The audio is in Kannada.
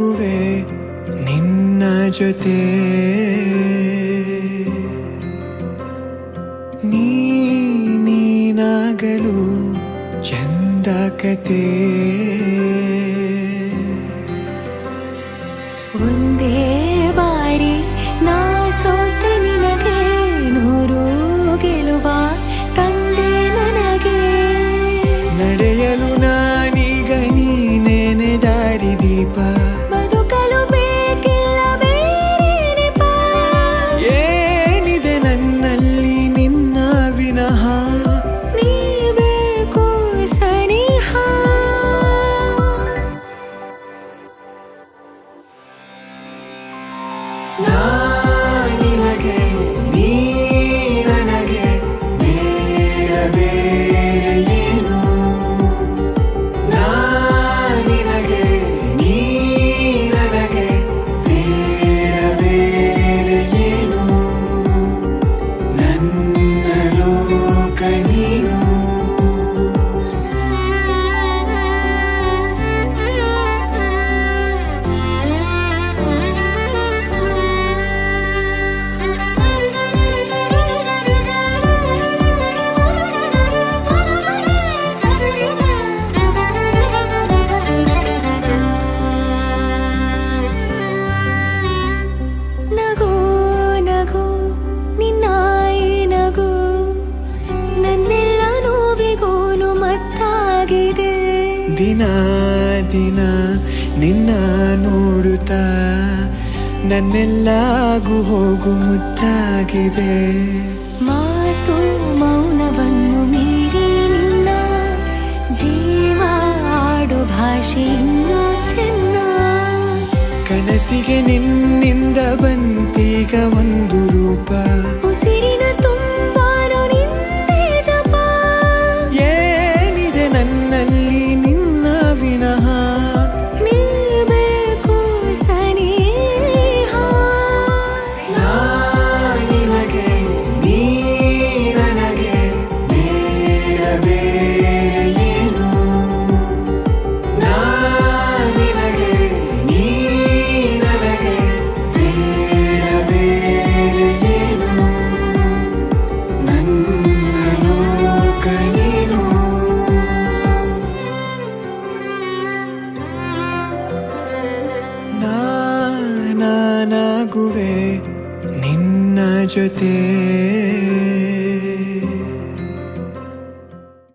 ನಾನಾಗುವೆ ನಿನ್ನ ಜೊತೆ ನೀನಾಗಲು ಚಂದ ಕತೆ ಒಂದೇ ಬಾರಿ ನಾ ಸೋತೆ ನಿನಗೆ ನೂರು ಗೆಲುವ ತಂದೆ ನನಗೆ ನಡೆಯಲು ನಾನೀಗ ನೀನೇನೆ ದಾರಿ ದೀಪ ಬದುಕಲು ಬೇಕಿಲ್ಲ ಬೇರೆ ನೆಪ ಏನಿದೆ ನನ್ನಲ್ಲಿ ನಿನ್ನ ವಿನಃ ನೀ ಬೇಕು ಸನಿಹ ನಿನಗೆ ನೀ ನನಗೆ ಬೇಡ ಬೇರೆ ಏನು ನಿನಗೆ ನೀ ನನಗೆ ಬೇಡ ಬೇರೆ ಏನು ನನ್ನ ಲೋಕ ನೀನು ನಗು ನಗು ನಿನ್ನಾಯಿ ನಗು ನನ್ನೆಲ್ಲ ನೋವಿಗೋನು ಮತ್ತಾಗಿದೆ ದಿನ ದಿನ ನಿನ್ನ ನೋಡುತ್ತಾ ನನ್ನೆಲ್ಲಾಗು ಹೋಗು ಮುತ್ತಾಗಿದೆ ಮಾತು ಮೌನವನ್ನು ಮೀರಿ ನಿನ್ನ ಜೀವ ಆಡೋ ಭಾಷೆ ಇನ್ನೂ ಚೆನ್ನ ಕನಸಿಗೆ ನಿನ್ನಿಂದ ಬಂತೀಗ ಒಂದು ರೂಪ ಉಸಿರಿನ ತುಂಬಾನು ನಿಂದೆ ಜಪ ಏನಿದೆ ನನ್ನಲ್ಲಿ ನಿನ್ನ ವಿನಃ ನೀ ಬೇಕು ಸನಿಹ ನಿನಗೆ ನೀ ನನಗೆ ಬೇಡ ಬೇರೆ ಏನು ನಿನಗೆ ನೀ ನನಗೆ ಬೇಡ ಬೇರೆ ಏನು ನನ್ನ ಲೋಕ ನೀನು ನಾನಾಗುವೆ ನಿನ್ನ ಜೊತೆ